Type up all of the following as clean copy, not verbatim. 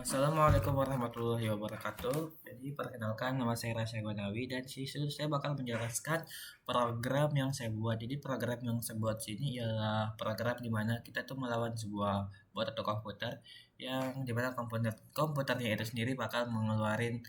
Assalamualaikum warahmatullahi wabarakatuh. Jadi perkenalkan nama saya Rasya Gonawi dan sini saya bakal menjelaskan program yang saya buat. Jadi program yang saya buat sini ialah program di mana kita tuh melawan sebuah bot atau komputer yang dimana komputernya itu sendiri bakal mengeluarkan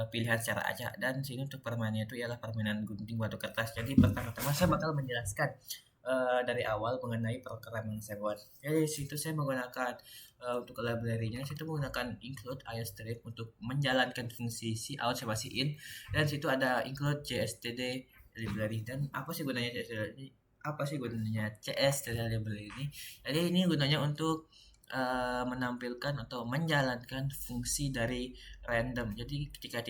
pilihan secara acak dan sini untuk permainannya itu ialah permainan gunting batu kertas. Jadi pertama-tama saya bakal menjelaskan dari awal mengenai program yang saya buat. Jadi situ saya menggunakan untuk library-nya situ menggunakan include iostream untuk menjalankan fungsi cout sama in, dan situ ada include cstd library. Dan apa sih gunanya cstd library ini? Jadi ini gunanya untuk menampilkan atau menjalankan fungsi dari random. Jadi ketika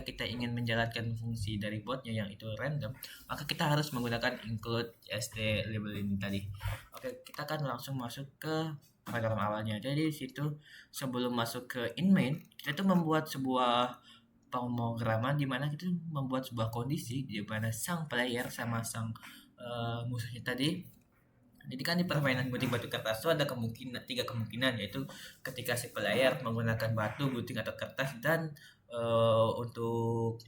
kita ingin menjalankan fungsi dari botnya yang itu random, maka kita harus menggunakan include st label ini tadi. Oke, kita akan langsung masuk ke program awalnya. Jadi di situ sebelum masuk ke in main, kita tuh membuat sebuah pemrograman di mana kita membuat sebuah kondisi di mana sang player sama sang musuhnya tadi. Jadi kan di permainan gunting batu kertas itu ada tiga kemungkinan, yaitu ketika si player menggunakan batu, gunting atau kertas, dan untuk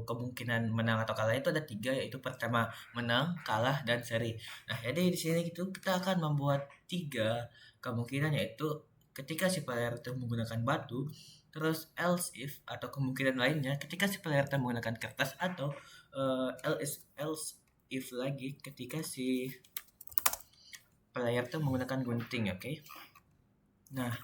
kemungkinan menang atau kalah itu ada tiga, yaitu pertama menang, kalah, dan seri. Nah, jadi di sini kita akan membuat tiga kemungkinan, yaitu ketika si player itu menggunakan batu, terus else if atau kemungkinan lainnya ketika si player itu menggunakan kertas, atau else if lagi ketika si player itu menggunakan gunting. Oke. Nah,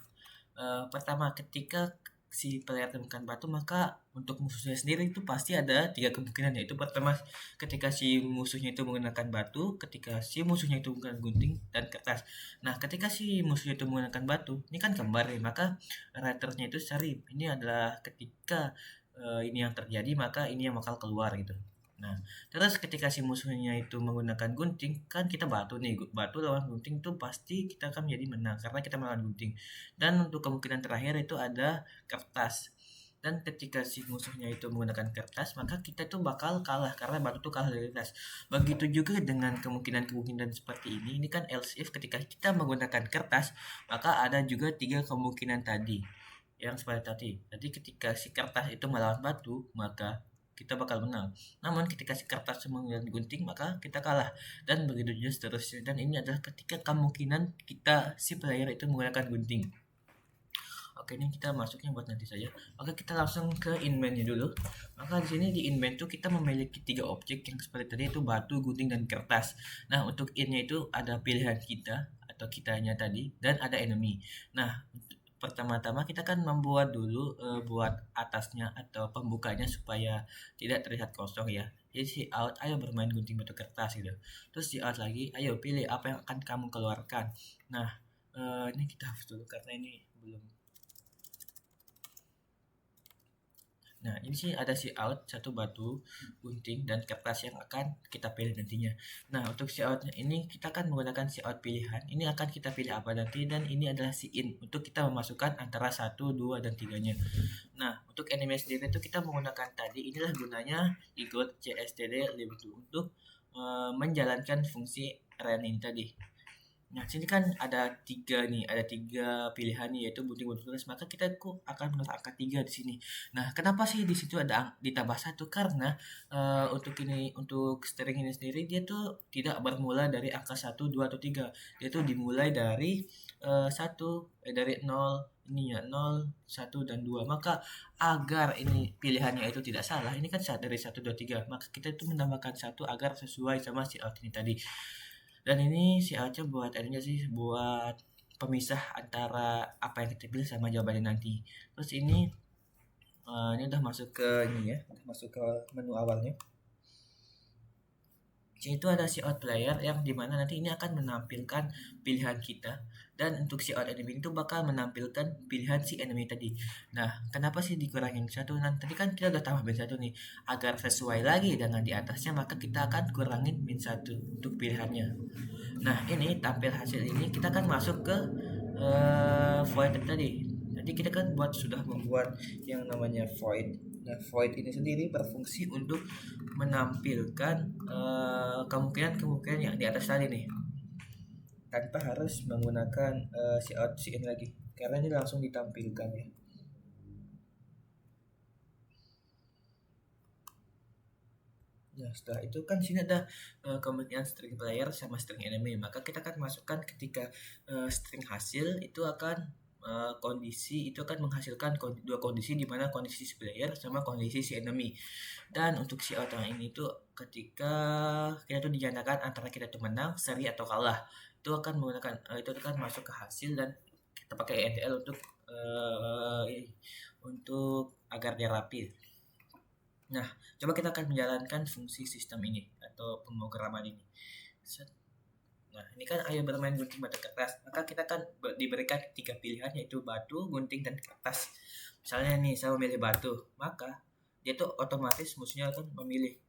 pertama ketika si player temukan batu, maka untuk musuhnya sendiri itu pasti ada tiga kemungkinan, yaitu pertama ketika si musuhnya itu menggunakan batu, ketika si musuhnya itu menggunakan gunting dan kertas. Nah, ketika si musuhnya itu menggunakan batu, ini kan kembar ya, maka raternya itu seri. Ini adalah ketika ini yang terjadi, maka ini yang bakal keluar gitu. Nah, terus ketika si musuhnya itu menggunakan gunting, kan kita batu nih, batu lawan gunting itu pasti kita akan menjadi menang karena kita melawan gunting. Dan untuk kemungkinan terakhir itu ada kertas. Dan ketika si musuhnya itu menggunakan kertas, maka kita itu bakal kalah karena batu itu kalah dari kertas. Begitu juga dengan kemungkinan-kemungkinan seperti ini. Ini kan else if ketika kita menggunakan kertas, maka ada juga tiga kemungkinan tadi yang seperti tadi. Jadi ketika si kertas itu melawan batu, maka kita bakal menang. Namun ketika si kertas menggunakan gunting, maka kita kalah, dan begitu juga seterusnya. Dan ini adalah ketika kemungkinan kita si player itu menggunakan gunting. Oke, ini kita masuknya buat nanti saja. Oke, kita langsung ke inmain-nya dulu. Maka di sini di inmain itu kita memiliki tiga objek yang seperti tadi, itu batu, gunting, dan kertas. Nah, untuk in-nya itu ada pilihan kita atau kitanya tadi, dan ada enemy. Nah, pertama-tama kita kan membuat dulu buat atasnya atau pembukanya supaya tidak terlihat kosong ya. Jadi si out, ayo bermain gunting batu kertas gitu. Terus si out lagi, ayo pilih apa yang akan kamu keluarkan. Nah, ini kita hapus dulu karena ini belum. Nah, ini sih ada si out, satu batu, gunting, dan kertas yang akan kita pilih nantinya. Nah, untuk si outnya ini kita akan menggunakan si out pilihan. Ini akan kita pilih apa nanti, dan ini adalah si in untuk kita memasukkan antara 1, 2, dan 3-nya. Nah, untuk anime sendiri itu kita menggunakan tadi, inilah gunanya ikut CSTD untuk menjalankan fungsi run ini tadi. Nah, sini kan ada tiga pilihan nih, yaitu gunting batu kertas. Maka kita akan meletak angka 3 di sini. Nah, kenapa sih di situ ada ditambah 1? Karena untuk string ini sendiri dia tuh tidak bermula dari angka 1, 2, atau 3. Dia tuh dimulai dari 1 dari 0, ini ya 0, 1, dan 2. Maka agar ini pilihannya itu tidak salah, ini kan dari 1, 2, 3. Maka kita itu menambahkan 1 agar sesuai sama si out ini tadi. Dan ini si Aceh buat ininya sih buat pemisah antara apa yang kita pilih sama jawabannya nanti. Terus ini udah masuk ke ini ya, udah masuk ke menu awalnya. Di itu ada si out player yang dimana nanti ini akan menampilkan pilihan kita, dan untuk si out enemy itu bakal menampilkan pilihan si enemy tadi. Nah, kenapa sih dikurangin satu? Nah, tadi kan kita udah tambahin satu nih, agar sesuai lagi dengan di atasnya, maka kita akan kurangin min satu untuk pilihannya. Nah, ini tampil hasil ini kita akan masuk ke void tadi. Jadi kita kan sudah membuat yang namanya void. Nah, void ini sendiri berfungsi untuk menampilkan kemungkinan-kemungkinan yang di atas tadi nih. tanpa harus menggunakan si out si in lagi, karena ini langsung ditampilkan ya. Nah, setelah itu kan sini ada kemungkinan string player sama string enemy, maka kita akan masukkan ketika string hasil itu akan kondisi itu akan menghasilkan dua kondisi, di mana kondisi si player sama kondisi si enemy. Dan untuk si out yang ini tuh ketika kita tuh dinyatakan antara kita tuh menang, seri atau kalah, itu akan menggunakan itu akan masuk ke hasil dan kita pakai ETL untuk agar dia rapi. Nah, coba kita akan menjalankan fungsi sistem ini atau pemrograman ini. Nah, ini kan ayo bermain gunting batu kertas. Maka kita akan diberikan 3 pilihan, yaitu batu, gunting, dan kertas. Misalnya nih, saya memilih batu, maka dia tuh otomatis musuhnya akan memilih.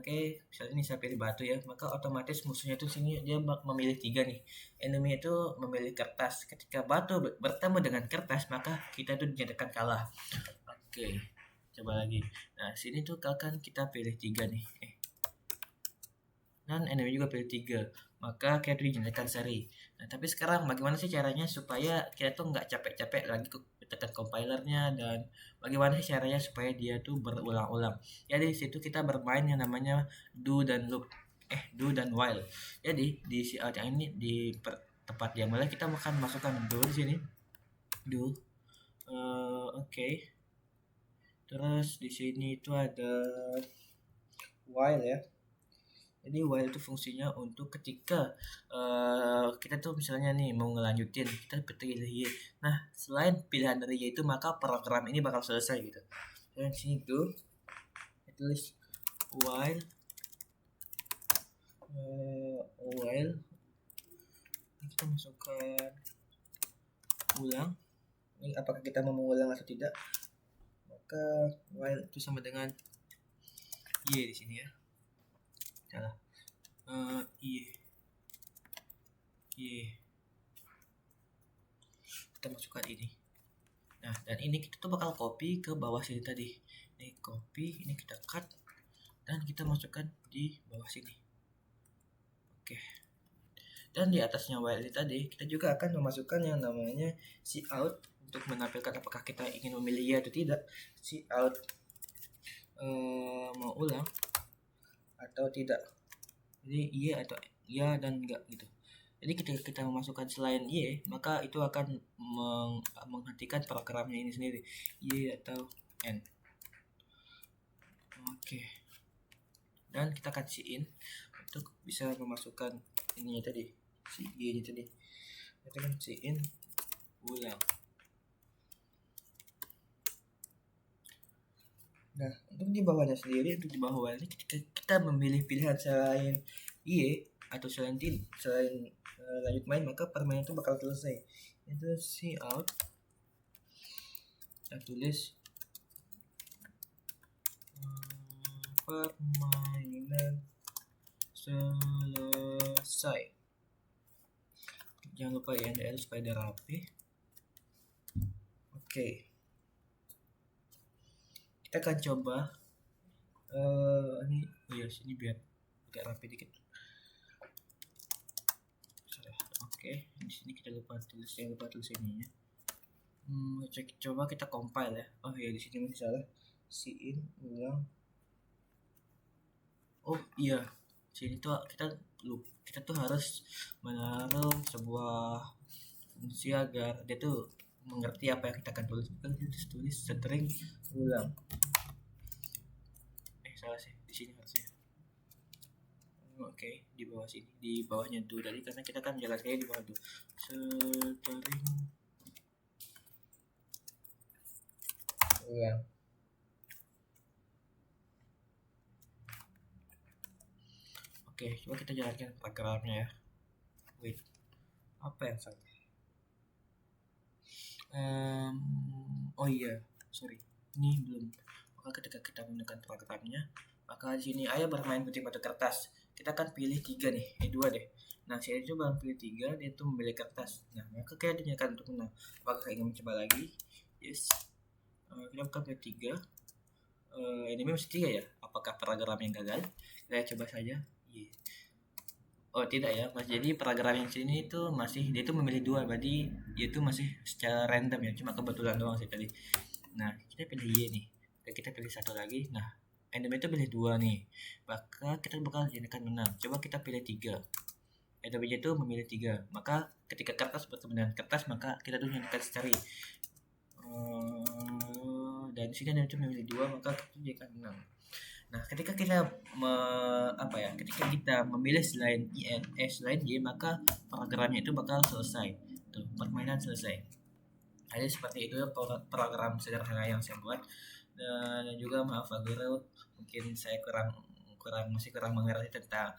Oke, misalnya ini saya pilih batu ya, maka otomatis musuhnya tuh sini dia memilih 3 nih. Enemy itu memilih kertas. Ketika batu bertemu dengan kertas, maka kita tuh dinyatakan kalah. Oke. Coba lagi. Nah, sini tuh kan kita pilih 3 nih. Dan enemy juga pilih 3. Maka kita dinyatakan seri. Nah, tapi sekarang bagaimana sih caranya supaya kita tuh nggak capek-capek lagi tekan compilernya, dan bagaimana sih caranya supaya dia tuh berulang-ulang. Jadi di situ kita bermain yang namanya do dan loop. Do dan while. Jadi di si out yang ini di tempat yang mulai kita akan masukkan do di sini. Do. Oke. Terus di sini itu ada while ya. Jadi while itu fungsinya untuk ketika kita tuh misalnya nih mau ngelanjutin, kita pilih Y. Nah, selain pilihan dari Y itu, maka program ini bakal selesai gitu. Dan sini tuh tulis while kita masukkan ulang. Ini apakah kita mau mengulang atau tidak? Maka while itu sama dengan Y di sini ya. Salah. Y. Kita masukkan ini. Nah, dan ini kita tuh bakal copy ke bawah sini tadi. Ini copy, ini kita cut, dan kita masukkan di bawah sini. Oke. Dan di atasnya while ini tadi, kita juga akan memasukkan yang namanya cout untuk menampilkan apakah kita ingin memilih Y atau tidak. Cout mau ulang atau tidak. Jadi Y atau ya dan enggak gitu. Jadi ketika kita memasukkan selain Y, maka itu akan menghentikan programnya ini sendiri. Y atau N. Oke. Dan kita akan in untuk bisa memasukkan ini tadi, si Y ini tadi. Kita akan in ulang. Nah, untuk di bawahnya sendiri, untuk di bawah ini ketika kita memilih pilihan selain Y atau selain lanjut main, maka permainan itu bakal selesai. Itu cout, kita tulis permainan selesai. Jangan lupa INDL supaya dia rapi. Oke. Kita akan coba sini biar agak rapi dikit. Oke, di sini kita lupa tulis ininya. Coba kita compile ya. Oh ya, di sini masih salah. In ulang. Oh iya, sini tuh kita tuh harus menaruh sebuah fungsi agar dia tuh mengerti apa yang kita akan tulis. Kita tulis string ulang. Salah sih, di sini harusnya. Oke, di bawah sini, di bawahnya do tadi, karena kita kan jalannya di bawah do. String ulang. Oke, coba kita jalankan programnya ya. Wait, apa yang salah? Oh iya, sorry, ini belum. Maka ketika kita menggunakan programnya, maka di sini ayo bermain gunting batu kertas. Kita akan pilih 3 nih, 2 deh. Nah, saya coba pilih 3, dia tuh memilih kertas. Nah, maka kita dinyatakan untuk menang. Apakah ingin mencoba lagi? Yes. Kita akan pilih 3. Ini masih 3 ya. Apakah program yang gagal? Kita coba saja. Oh tidak ya Mas, jadi program yang sini itu masih dia itu memilih dua, berarti dia itu masih secara random ya, cuma kebetulan doang sih tadi. Nah kita pilih Y nih, dan kita pilih satu lagi. Nah random itu pilih dua nih, maka kita bakal jadikan menang. Coba kita pilih tiga, random itu memilih tiga, maka ketika kertas bertemu dengan kertas maka kita tuh jadikan cari. Dan sini random itu memilih dua, maka kita jadikan menang. Nah, ketika kita ketika kita memilih selain selain Y, maka programnya itu bakal selesai. Tuh, permainan selesai. Jadi seperti itu program sederhana yang saya buat. Dan juga maaf Pak Guru, mungkin saya masih kurang mengerti tentang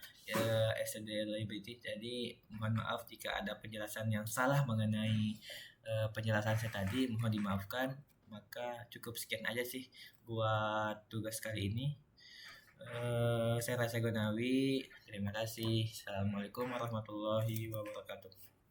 SCD liability. Jadi mohon maaf jika ada penjelasan yang salah mengenai penjelasan saya tadi, mohon dimaafkan. Maka cukup sekian aja sih buat tugas kali ini. Saya Rasa Gonawi. Terima kasih. Assalamualaikum warahmatullahi wabarakatuh.